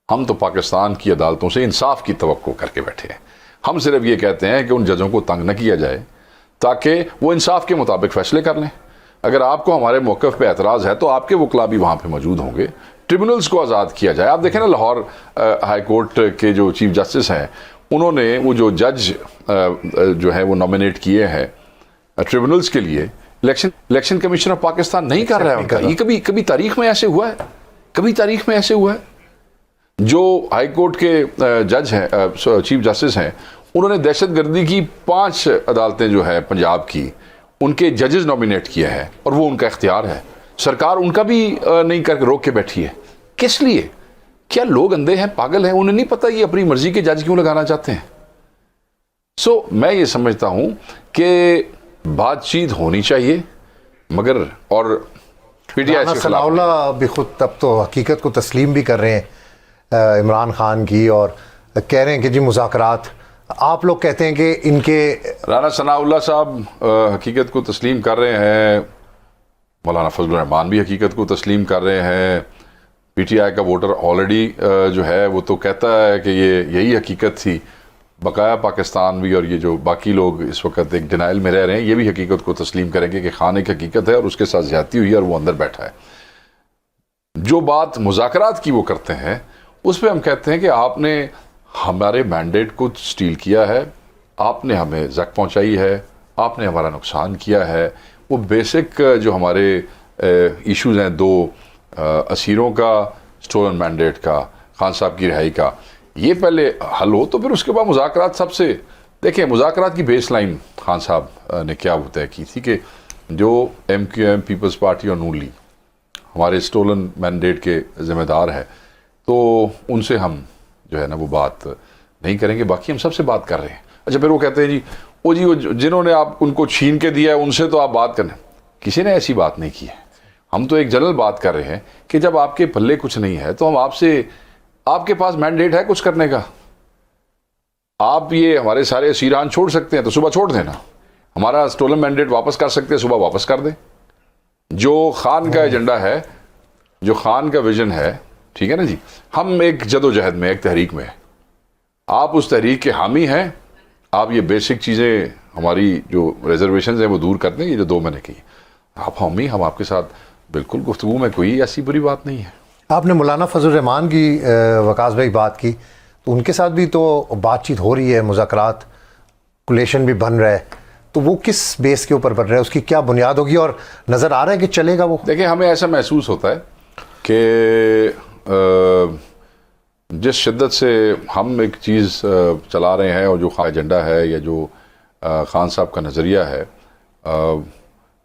ہم تو پاکستان کی عدالتوں سے انصاف کی توقع کر کے بیٹھے ہیں. ہم صرف یہ کہتے ہیں کہ ان ججوں کو تنگ نہ کیا جائے تاکہ وہ انصاف کے مطابق فیصلے کر لیں. اگر آپ کو ہمارے موقف پہ اعتراض ہے تو آپ کے وکلاء بھی وہاں پہ موجود ہوں گے, ٹریبونلز کو آزاد کیا جائے. آپ دیکھیں نا لاہور ہائی کورٹ کے جو چیف جسٹس ہیں انہوں نے وہ جو جج جو ہے وہ نامینیٹ کیے ہیں ٹریبونلز کے لیے، الیکشن کمیشن آف پاکستان نہیں کر رہا ہے ان کا. یہ کبھی تاریخ میں ایسے ہوا ہے؟ کبھی تاریخ میں ایسے ہوا ہے؟ جو ہائی کورٹ کے جج ہیں، چیف جسٹس ہیں، انہوں نے دہشت گردی کی 5 عدالتیں جو ہے پنجاب کی، ان کے ججز نامینیٹ کیا ہے، اور وہ ان کا اختیار ہے. سرکار ان کا بھی نہیں کر کے روک کے بیٹھی ہے. کس لیے؟ کیا لوگ اندھے ہیں، پاگل ہیں؟ انہیں نہیں پتہ یہ اپنی مرضی کے جج کیوں لگانا چاہتے ہیں؟ میں یہ سمجھتا ہوں کہ بات چیت ہونی چاہیے، مگر اور پی ٹی آئی ثناء اللہ بھی خود اب تو حقیقت کو تسلیم بھی کر رہے ہیں عمران خان کی، اور کہہ رہے ہیں کہ جی مذاکرات. آپ لوگ کہتے ہیں کہ ان کے رانا ثناء اللہ صاحب حقیقت کو تسلیم کر رہے ہیں، مولانا فضل الرحمان بھی حقیقت کو تسلیم کر رہے ہیں. پی ٹی آئی کا ووٹر آلریڈی جو ہے وہ تو کہتا ہے کہ یہی حقیقت تھی. بقایا پاکستان بھی اور یہ جو باقی لوگ اس وقت ایک ڈینائل میں رہ رہے ہیں، یہ بھی حقیقت کو تسلیم کریں گے کہ خان ایک حقیقت ہے اور اس کے ساتھ زیادتی ہوئی ہے اور وہ اندر بیٹھا ہے. جو بات مذاکرات کی وہ کرتے ہیں، اس پہ ہم کہتے ہیں کہ آپ نے ہمارے مینڈیٹ کو سٹیل کیا ہے، آپ نے ہمیں زک پہنچائی ہے، آپ نے ہمارا نقصان کیا ہے. وہ بیسک جو ہمارے ایشوز ہیں، 2 اسیروں کا، سٹولن مینڈیٹ کا، خان صاحب کی رہائی کا، یہ پہلے حل ہو تو پھر اس کے بعد مذاکرات. سب سے دیکھیں مذاکرات کی بیس لائن خان صاحب نے کیا وہ طے کی تھی کہ جو M Q M, Peoples Party اور نون لیگ ہمارے سٹولن مینڈیٹ کے ذمہ دار ہے، تو ان سے ہم جو ہے نا وہ بات نہیں کریں گے، باقی ہم سب سے بات کر رہے ہیں. اچھا پھر وہ کہتے ہیں جی وہ جنہوں نے آپ ان کو چھین کے دیا ہے ان سے تو آپ بات کریں. کسی نے ایسی بات نہیں کی ہے. ہم تو ایک جنرل بات کر رہے ہیں کہ جب آپ کے پلے کچھ نہیں ہے تو ہم آپ کے پاس مینڈیٹ ہے کچھ کرنے کا. آپ یہ ہمارے سارے اسیران چھوڑ سکتے ہیں تو صبح چھوڑ دینا، ہمارا سٹولن مینڈیٹ واپس کر سکتے ہیں صبح واپس کر دیں. جو خان کا ایجنڈا ہے، جو خان کا ویژن ہے، ٹھیک ہے نا جی، ہم ایک جد و جہد میں، ایک تحریک میں، آپ اس تحریک کے حامی ہیں. آپ یہ بیسک چیزیں ہماری جو ریزرویشنز ہیں وہ دور کر دیں. یہ جو 2 میں نے کی، آپ حامی، ہم آپ کے ساتھ بالکل گفتگو میں، کوئی ایسی بری بات نہیں ہے. آپ نے مولانا فضل الرحمان کی وقاص بھائی بات کی، تو ان کے ساتھ بھی تو بات چیت ہو رہی ہے، مذاکرات، کولیشن بھی بن رہا ہے، تو وہ کس بیس کے اوپر بن رہا ہے؟ اس کی کیا بنیاد ہوگی اور نظر آ رہا ہے کہ چلے گا وہ؟ دیکھیں ہمیں ایسا محسوس ہوتا ہے کہ جس شدت سے ہم ایک چیز چلا رہے ہیں اور جو ایجنڈا ہے یا جو خان صاحب کا نظریہ ہے،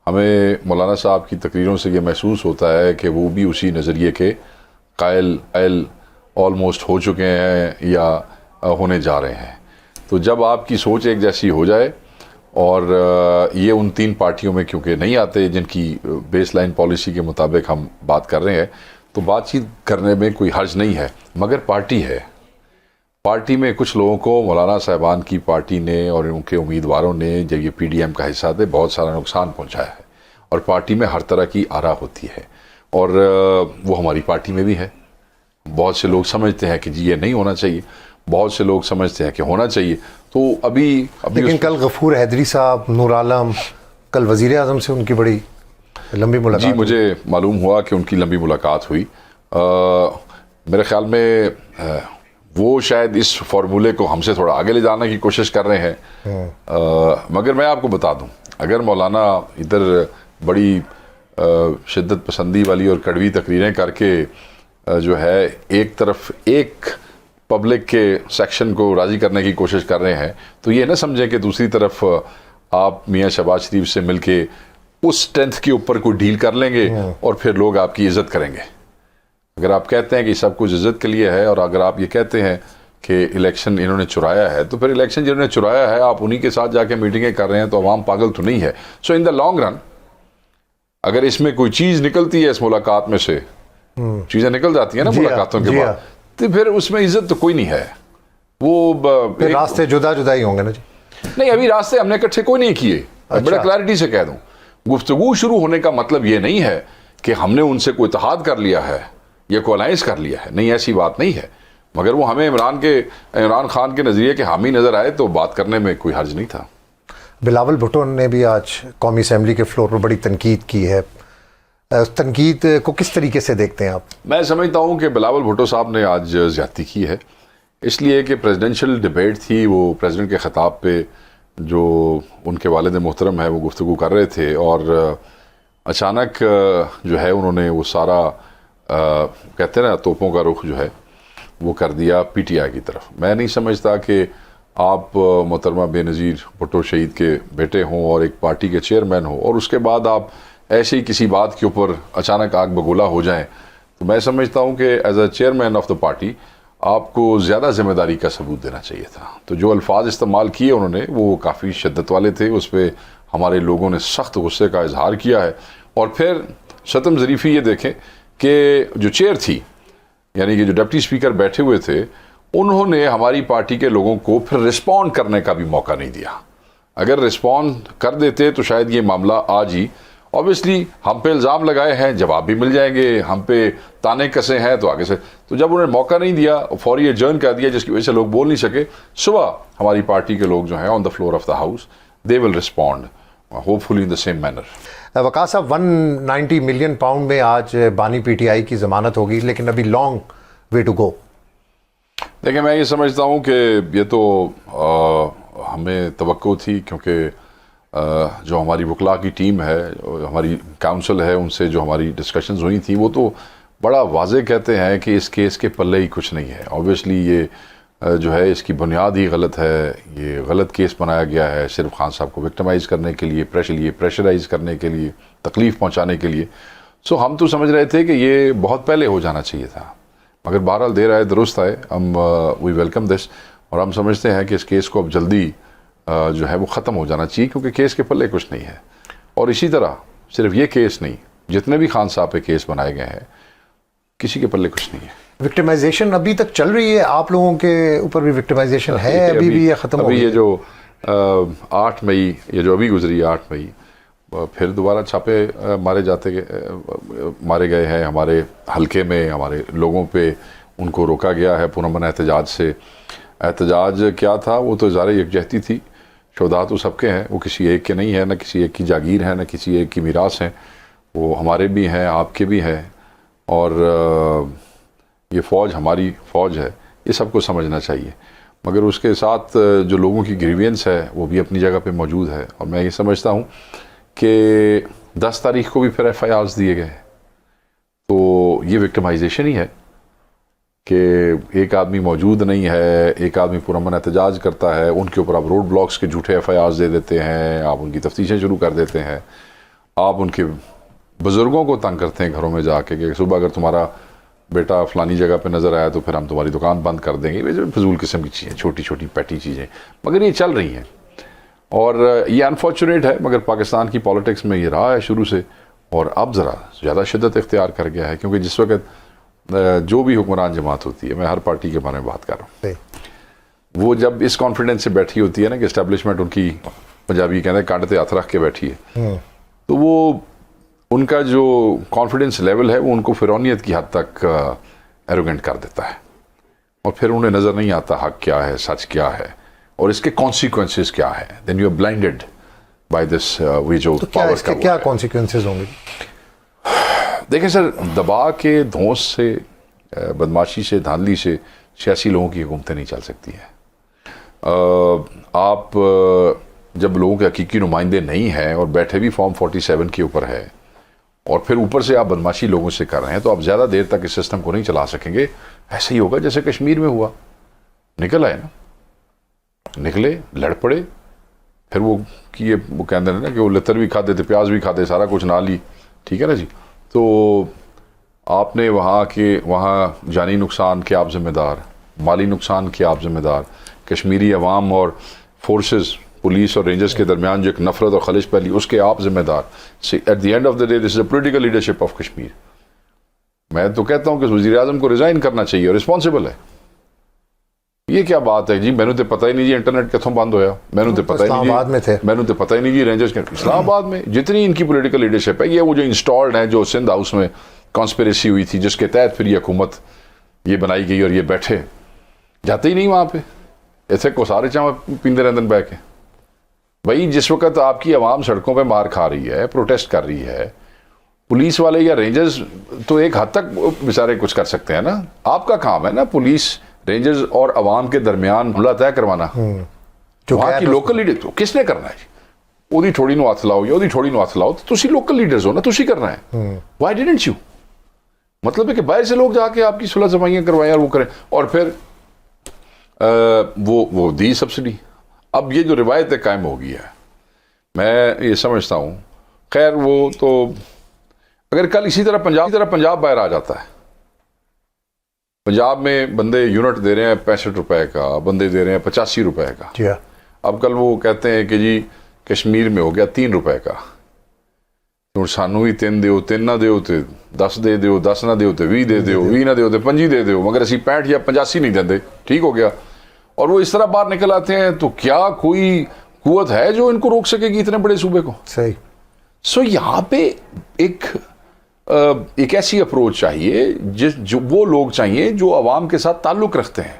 ہمیں مولانا صاحب کی تقریروں سے یہ محسوس ہوتا ہے کہ وہ بھی اسی نظریے کے قائل آلموسٹ ہو چکے ہیں یا ہونے جا رہے ہیں. تو جب آپ کی سوچ ایک جیسی ہو جائے، اور یہ ان 3 پارٹیوں میں کیونکہ نہیں آتے جن کی بیس لائن پالیسی کے مطابق ہم بات کر رہے ہیں، تو بات چیت کرنے میں کوئی حرج نہیں ہے. مگر پارٹی ہے، پارٹی میں کچھ لوگوں کو مولانا صاحبان کی پارٹی نے اور ان کے امیدواروں نے، جب یہ پی ڈی ایم کا حصہ تھے، بہت سارا نقصان پہنچایا ہے. اور پارٹی میں ہر طرح کی آرا ہوتی ہے، اور وہ ہماری پارٹی میں بھی ہے. بہت سے لوگ سمجھتے ہیں کہ جی یہ نہیں ہونا چاہیے، بہت سے لوگ سمجھتے ہیں کہ ہونا چاہیے. تو ابھی لیکن کل غفور حیدری صاحب، نور عالم، کل وزیر اعظم سے ان کی بڑی لمبی ملاقات. جی مجھے معلوم ہوا کہ ان کی لمبی ملاقات ہوئی. میرے خیال میں وہ شاید اس فارمولے کو ہم سے تھوڑا آگے لے جانے کی کوشش کر رہے ہیں. مگر میں آپ کو بتا دوں، اگر مولانا ادھر بڑی شدت پسندی والی اور کڑوی تقریریں کر کے جو ہے ایک طرف ایک پبلک کے سیکشن کو راضی کرنے کی کوشش کر رہے ہیں، تو یہ نہ سمجھیں کہ دوسری طرف آپ میاں شہباز شریف سے مل کے اس اسٹرینتھ کے اوپر کوئی ڈیل کر لیں گے اور پھر لوگ آپ کی عزت کریں گے. اگر آپ کہتے ہیں کہ سب کچھ عزت کے لیے ہے، اور اگر آپ یہ کہتے ہیں کہ الیکشن انہوں نے چرایا ہے، تو پھر الیکشن جنہوں نے چرایا ہے آپ انہی کے ساتھ جا کے میٹنگیں کر رہے ہیں، تو عوام پاگل تو نہیں ہے. سو ان دا لانگ رن اگر اس میں کوئی چیز نکلتی ہے، اس ملاقات میں سے چیزیں نکل جاتی ہیں نا ملاقاتوں کے بعد، تو پھر اس میں عزت تو کوئی نہیں ہے. وہ راستے جدا جدا ہی ہوں گے نا جی. نہیں، ابھی راستے ہم نے اکٹھے کوئی نہیں کیے. بڑا کلیئرٹی سے کہہ دوں، گفتگو شروع ہونے کا مطلب یہ نہیں ہے کہ ہم نے ان سے کوئی اتحاد کر لیا ہے یا کوئی الائنس کر لیا ہے. نہیں، ایسی بات نہیں ہے. مگر وہ ہمیں عمران خان کے نظریے کے حامی نظر آئے تو بات کرنے میں کوئی حرج نہیں تھا. بلاول بھٹو نے بھی آج قومی اسمبلی کے فلور پر بڑی تنقید کی ہے. تنقید کو کس طریقے سے دیکھتے ہیں آپ؟ میں سمجھتا ہوں کہ بلاول بھٹو صاحب نے آج زیادتی کی ہے. اس لیے کہ پریزیڈنشل ڈیبیٹ تھی، وہ پریزیڈنٹ کے خطاب پہ جو ان کے والد محترم ہے وہ گفتگو کر رہے تھے، اور اچانک جو ہے انہوں نے وہ سارا کہتے ہیں نا توپوں کا رخ جو ہے وہ کر دیا پی ٹی آئی کی طرف۔ میں نہیں سمجھتا کہ آپ محترمہ بے نظیر بھٹو شہید کے بیٹے ہوں اور ایک پارٹی کے چیئرمین ہوں، اور اس کے بعد آپ ایسے ہی کسی بات کے اوپر اچانک آگ بگولا ہو جائیں، تو میں سمجھتا ہوں کہ as a chairman of the party آپ کو زیادہ ذمہ داری کا ثبوت دینا چاہیے تھا۔ تو جو الفاظ استعمال کیے انہوں نے وہ کافی شدت والے تھے، اس پہ ہمارے لوگوں نے سخت غصے کا اظہار کیا ہے۔ اور پھر ستم ظریفی یہ دیکھیں کہ جو چیئر تھی، یعنی کہ جو ڈپٹی اسپیکر بیٹھے ہوئے تھے، انہوں نے ہماری پارٹی کے لوگوں کو پھر رسپونڈ کرنے کا بھی موقع نہیں دیا۔ اگر رسپونڈ کر دیتے تو شاید یہ معاملہ آج ہی، اوبیسلی ہم پہ الزام لگائے ہیں، جواب بھی مل جائیں گے، ہم پہ تانے کسے ہیں تو آگے سے، تو جب انہوں نے موقع نہیں دیا، فوری ایڈجرن کر دیا، جس کی وجہ سے لوگ بول نہیں سکے، صبح ہماری پارٹی کے لوگ جو ہیں on the floor of the house they will respond hopefully in the same manner. Waqas صاحب 190 ملین پاؤنڈ میں آج بانی پی ٹی آئی کی ضمانت ہوگی، لیکن ابھی لانگ وے ٹو گو۔ دیکھیں میں یہ سمجھتا ہوں کہ یہ تو ہمیں توقع تھی، کیونکہ جو ہماری وکلاء کی ٹیم ہے، ہماری کاؤنسل ہے، ان سے جو ہماری ڈسکشنز ہوئی تھیں وہ تو بڑا واضح کہتے ہیں کہ اس کیس کے پلے ہی کچھ نہیں ہے۔ اوبیسلی یہ جو ہے اس کی بنیاد ہی غلط ہے، یہ غلط کیس بنایا گیا ہے صرف خان صاحب کو وکٹمائز کرنے کے لیے، پریشرائز کرنے کے لیے، تکلیف پہنچانے کے لیے۔ سو ہم تو سمجھ رہے تھے کہ یہ بہت پہلے ہو جانا چاہیے تھا، مگر بہرحال دیر آئے درست آئے، ہم وی ویلکم دس، اور ہم سمجھتے ہیں کہ اس کیس کو اب جلدی جو ہے وہ ختم ہو جانا چاہیے، کیونکہ کیس کے پلے کچھ نہیں ہے۔ اور اسی طرح صرف یہ کیس نہیں، جتنے بھی خان صاحب پہ کیس بنائے گئے ہیں کسی کے پلے کچھ نہیں ہے۔ وکٹمائزیشن ابھی تک چل رہی ہے، آپ لوگوں کے اوپر بھی وکٹمائزیشن ہے ابھی بھی، یہ ختم ہو گئی؟ ابھی یہ جو 8 مئی یہ جو ابھی گزری 8 مئی پھر دوبارہ چھاپے مارے گئے ہیں ہمارے حلقے میں، ہمارے لوگوں پہ ان کو روکا گیا ہے پرامن احتجاج سے۔ احتجاج کیا تھا؟ وہ تو اظہار یکجہتی تھی، شہداء تو سب کے ہیں، وہ کسی ایک کے نہیں ہے، نہ کسی ایک کی جاگیر ہے، نہ کسی ایک کی میراث ہیں، وہ ہمارے بھی ہیں، آپ کے بھی ہیں، اور یہ فوج ہماری فوج ہے، یہ سب کو سمجھنا چاہیے۔ مگر اس کے ساتھ جو لوگوں کی گریوینس ہے وہ بھی اپنی جگہ پہ موجود ہے، اور میں یہ سمجھتا ہوں کہ 10 تاریخ کو بھی پھر ایف آئی آرز دیے گئے، تو یہ وکٹمائزیشن ہی ہے کہ ایک آدمی موجود نہیں ہے، ایک آدمی پرامن احتجاج کرتا ہے، ان کے اوپر آپ روڈ بلاکس کے جھوٹے ایف آئی آرز دے دیتے ہیں، آپ ان کی تفتیشیں شروع کر دیتے ہیں، آپ ان کے بزرگوں کو تنگ کرتے ہیں گھروں میں جا کے کہ صبح اگر تمہارا بیٹا فلانی جگہ پہ نظر آیا تو پھر ہم تمہاری دکان بند کر دیں گے۔ یہ فضول قسم کی چیزیں، چھوٹی چھوٹی پیٹی چیزیں، مگر یہ چل رہی ہیں، اور یہ انفارچونیٹ ہے، مگر پاکستان کی پالیٹکس میں یہ رہا ہے شروع سے، اور اب ذرا زیادہ شدت اختیار کر گیا ہے، کیونکہ جس وقت جو بھی حکمران جماعت ہوتی ہے، میں ہر پارٹی کے بارے میں بات کر رہا ہوں، وہ جب اس کانفیڈنس سے بیٹھی ہوتی ہے نا کہ اسٹیبلشمنٹ ان کی، پنجابی کہتے ہیں کانٹے ہاتھ رکھ کے بیٹھی ہے، تو وہ ان کا جو کانفیڈنس لیول ہے وہ ان کو فرعونیت کی حد تک ایروگنٹ کر دیتا ہے، اور پھر انہیں نظر نہیں آتا حق کیا ہے، سچ کیا ہے، اور اس کے کانسیکوینسز کیا ہے۔ Then you are blinded by this وی جو پاور کا کیا کانسیکوینسز ہوں گے؟ دیکھیں سر، دبا کے دھونس سے، بدماشی سے، دھاندلی سے سیاسی لوگوں کی حکومتیں نہیں چل سکتی ہیں۔ آپ جب لوگوں کے حقیقی نمائندے نہیں ہیں اور بیٹھے بھی فارم 47 کے اوپر ہے، اور پھر اوپر سے آپ بدماشی لوگوں سے کر رہے ہیں، تو آپ زیادہ دیر تک اس سسٹم کو نہیں چلا سکیں گے۔ ایسے ہی ہوگا جیسے کشمیر میں ہوا، نکل آئے نا، نکلے، لڑ پڑے، پھر وہ کہتے ہیں نا کہ وہ لتر بھی کھاتے تھے، پیاز بھی کھاتے، سارا کچھ نہ لی، ٹھیک ہے نا جی۔ تو آپ نے وہاں جانی نقصان کے آپ ذمہ دار، مالی نقصان کے آپ ذمہ دار، کشمیری عوام اور فورسز، پولیس اور رینجرز کے درمیان جو ایک نفرت اور خلش پھیلی، اس کے آپ ذمہ دار۔ At the end of the day this is a political leadership of Kashmir. میں تو کہتا ہوں کہ وزیر اعظم کو ریزائن کرنا چاہیے، اور رسپانسبل ہے۔ یہ کیا بات ہے جی، میں نے تو پتہ ہی نہیں جی انٹرنیٹ کتوں بند ہویا، میں نے تو پتہ ہی نہیں جی، میں نے تو پتہ ہی نہیں جی رینجرز کے اسلام آباد میں جتنی ان کی پولیٹیکل لیڈرشپ ہے، یہ وہ جو انسٹالڈ ہیں، جو سندھ ہاؤس میں کانسپریسی ہوئی تھی، جس کے تحت پھر یہ حکومت یہ بنائی گئی، اور یہ بیٹھے جاتے ہی نہیں وہاں پہ، ایسے کو سارے چاہ پیندے رہتے بہ کے۔ بھائی جس وقت آپ کی عوام سڑکوں پہ مار کھا رہی ہے، پروٹیسٹ کر رہی ہے، پولیس والے یا رینجرز تو ایک حد تک بیچارے کچھ کر سکتے ہیں نا، آپ کا کام ہے نا پولیس رینجرز اور عوام کے درمیان حملہ طے کروانا وہاں کی لوکل لیڈر کس نے کرنا ہے؟ ਉਹਦੀ ਥੋੜੀ ਨੂੰ ਹੱਥ ਲਾਓ ਜਾਂ ਉਹਦੀ ਥੋੜੀ ਨੂੰ ਹੱਥ ਲਾਓ, ਤੁਸੀਂ ਲੋਕਲ ਲੀਡਰਸ ਹੋ ਨਾ, ਤੁਸੀਂ کرنا ہے. Why didn't you? مطلب ہے کہ باہر سے لوگ جا کے آپ کی صلح صفائیاں کروائیں اور وہ کریں, اور پھر وہ دی سبسڈی. اب یہ جو روایت قائم ہو گئی ہے, میں یہ سمجھتا ہوں, خیر وہ تو اگر کل اسی طرح پنجاب باہر آ جاتا ہے, پنجاب میں بندے یونٹ دے رہے ہیں 65 روپے کا, بندے دے رہے ہیں 85 روپے کا, اب کل وہ کہتے ہیں کہ جی کشمیر میں ہو گیا 3 روپے کا, تو سانو ہی 3 دیو, 3 نہ دیو تے 10 دے دیو, 10 نہ دیو تے 20 دے دیو, 20 نہ دیو تے 25 دے دیو, مگر اسی 65 یا 85 نہیں دیندے, ٹھیک ہو گیا. اور وہ اس طرح باہر نکل آتے ہیں, تو کیا کوئی قوت ہے جو ان کو روک سکے گی اتنے بڑے صوبے کو؟ صحیح. سو یہاں پہ ایک ایسی اپروچ چاہیے جو وہ لوگ چاہیے جو عوام کے ساتھ تعلق رکھتے ہیں,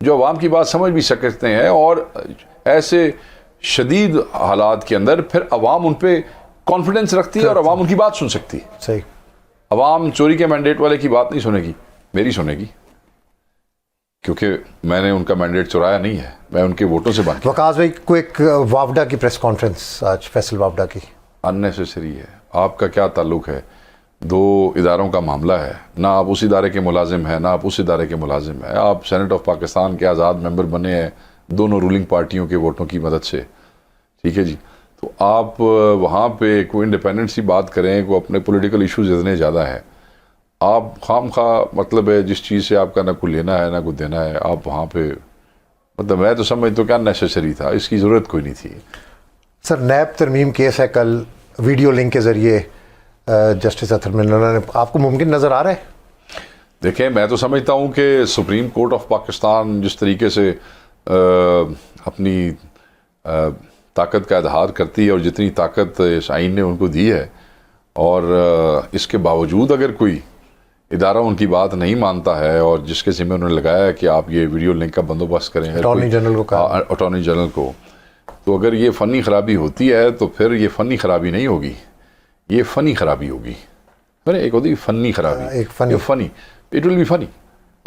جو عوام کی بات سمجھ بھی سکتے ہیں, اور ایسے شدید حالات کے اندر پھر عوام ان پہ کانفیڈنس رکھتی ہے اور عوام ان کی بات سن سکتی ہے. صحیح. عوام چوری کے مینڈیٹ والے کی بات نہیں سنے گی, میری سنے گی, کیونکہ میں نے ان کا مینڈیٹ چرایا نہیں ہے, میں ان کے ووٹوں سے بات. وقاص بھائی کو ایک وافدہ کی پریس کانفرنس آج فیصل وافدہ کی اننیسیسری ہے. آپ کا کیا تعلق ہے؟ 2 اداروں کا معاملہ ہے, نہ آپ اس ادارے کے ملازم ہیں نہ آپ اس ادارے کے ملازم ہیں, آپ سینٹ آف پاکستان کے آزاد ممبر بنے ہیں دونوں رولنگ پارٹیوں کے ووٹوں کی مدد سے, ٹھیک ہے جی. تو آپ وہاں پہ کوئی انڈیپینڈنٹ سی بات کریں, کوئی اپنے پولیٹیکل ایشوز اتنے زیادہ ہیں, آپ خام خواہ مطلب ہے جس چیز سے آپ کا نہ کوئی لینا ہے نہ کوئی دینا ہے, آپ وہاں پہ مطلب میں تو سمجھتا ہوں کیا نیسیسری تھا, اس کی ضرورت کوئی نہیں تھی. سر نیب ترمیم کیس ہے, کل ویڈیو لنک کے ذریعے جسٹس اطہر مینن نے, آپ کو ممکن نظر آ رہا ہے؟ دیکھیں میں تو سمجھتا ہوں کہ سپریم کورٹ آف پاکستان جس طریقے سے اپنی طاقت کا اظہار کرتی ہے اور جتنی طاقت اس آئین نے ان کو دی ہے, اور اس کے باوجود اگر کوئی ادارہ ان کی بات نہیں مانتا ہے اور جس کے ذمہ انہوں نے لگایا ہے کہ آپ یہ ویڈیو لنک کا بندوبست کریں اٹارنی جنرل کو کہا, اٹارنی جنرل کو, تو اگر یہ فنی خرابی ہوتی ہے تو پھر یہ فنی خرابی نہیں ہوگی, یہ فنی خرابی ہوگی. ایک ہوتی فنی خرابی, ایک فنی, اٹ ول بی فنی.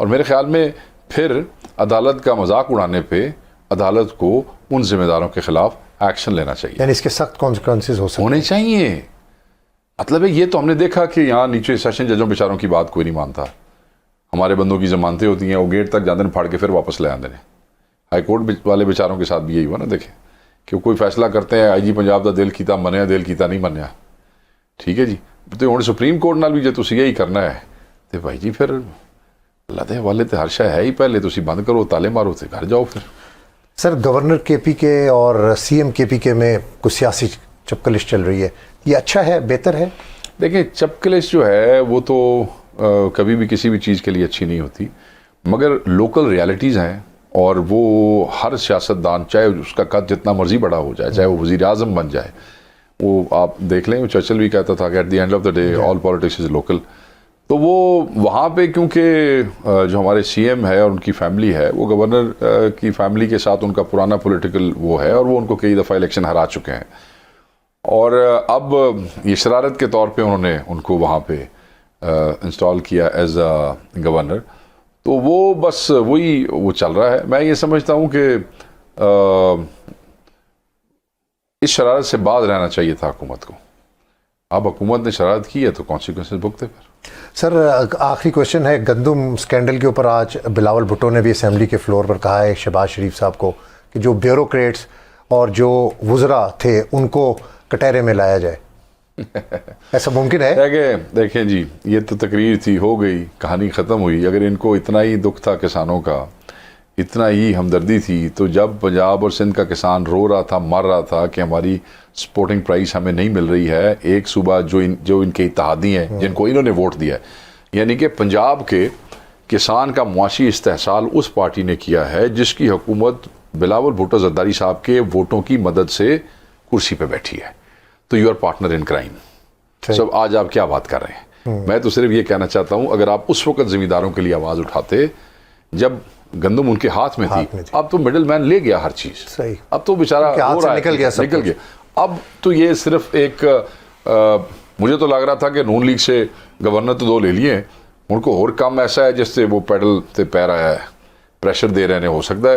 اور میرے خیال میں پھر عدالت کا مذاق اڑانے پہ عدالت کو ان ذمہ داروں کے خلاف ایکشن لینا چاہیے, یعنی اس کے سخت کانسیکوینسز ہونے چاہیے. مطلب ہے یہ تو ہم نے دیکھا کہ یہاں نیچے سیشن ججوں بیچاروں کی بات کوئی نہیں مانتا, ہمارے بندوں کی ضمانتیں ہوتی ہیں, وہ گیٹ تک جاتے ہیں پھاڑ کے پھر واپس لے آتے ہیں. ہائی کورٹ والے بیچاروں کے ساتھ بھی یہی ہوا نا, دیکھیں کہ کوئی فیصلہ کرتے ہیں آئی جی پنجاب دا دل کیتا منیا دل کیتا نہیں منیا, ٹھیک ہے جی. تو ہوں سپریم کورٹ نال بھی جے تسی یہی کرنا ہے تو بھائی جی پھر اللہ دے حوالے تے ہر شے ہے ہی, پہلے تسی بند کرو, تالے مارو تے گھر جاؤ. پھر سر گورنر کے پی کے اور سی ایم کے پی کے میں کچھ سیاسی چپکلش چل رہی ہے, یہ اچھا ہے, بہتر ہے؟ دیکھیں چپکلش جو ہے وہ تو کبھی بھی کسی بھی چیز کے لیے اچھی نہیں ہوتی, مگر لوکل ریالٹیز ہیں, اور وہ ہر سیاستدان چاہے اس کا قد جتنا مرضی بڑا ہو جائے, چاہے وہ وزیر اعظم بن جائے, وہ آپ دیکھ لیں, وہ چرچل بھی کہتا تھا کہ at the end of the day all politics is local. تو وہ وہاں پہ کیونکہ جو ہمارے سی ایم ہے اور ان کی فیملی ہے, وہ گورنر کی فیملی کے ساتھ ان کا پرانا پولیٹیکل وہ ہے, اور وہ ان کو کئی دفعہ الیکشن ہرا چکے ہیں, اور اب یہ شرارت کے طور پہ انہوں نے ان کو وہاں پہ انسٹال کیا ایز اے گورنر. تو وہ بس وہی وہ چل رہا ہے. میں یہ سمجھتا ہوں کہ اس شرارت سے باز رہنا چاہیے تھا حکومت کو. اب حکومت نے شرارت کی ہے تو کانسیکوینسز بھگتے. پھر سر آخری کوشچن ہے, گندم سکینڈل کے اوپر آج بلاول بھٹو نے بھی اسمبلی کے فلور پر کہا ہے شہباز شریف صاحب کو کہ جو بیوروکریٹس اور جو وزراء تھے ان کو کٹہرے میں لایا جائے. ایسا ممکن ہے؟ دیکھیں جی, یہ تو تقریر تھی, ہو گئی, کہانی ختم ہوئی. اگر ان کو اتنا ہی دکھ تھا کسانوں کا, اتنا ہی ہمدردی تھی, تو جب پنجاب اور سندھ کا کسان رو رہا تھا, مر رہا تھا کہ ہماری سپورٹنگ پرائس ہمیں نہیں مل رہی ہے, ایک صوبہ جو ان کے اتحادی ہیں جن کو انہوں نے ووٹ دیا ہے, یعنی کہ پنجاب کے کسان کا معاشی استحصال اس پارٹی نے کیا ہے جس کی حکومت بلاول بھٹو زرداری صاحب کے ووٹوں کی مدد سے کرسی پہ بیٹھی ہے. تو you are partner in crime. سب آج آپ کیا بات کر رہے ہیں؟ میں تو صرف یہ کہنا چاہتا ہوں, اگر آپ اس وقت زمینداروں کے لیے آواز اٹھاتے جب گندم ان کے ہاتھ میں تھی, اب تو مڈل مین لے گیا ہر چیز, اب تو بیچارہ نکل گیا. اب تو یہ صرف ایک مجھے تو لگ رہا تھا کہ نون لیگ سے گورنر تو 2 لے لیے, ان کو اور کام ایسا ہے جس سے وہ پیڈل تے پیر آیا ہے, ਪ੍ਰੈਸ਼ਰ ਦੇ ਰਹੇ ਨੇ, ਹੋ ਸਕਦਾ ਹੈ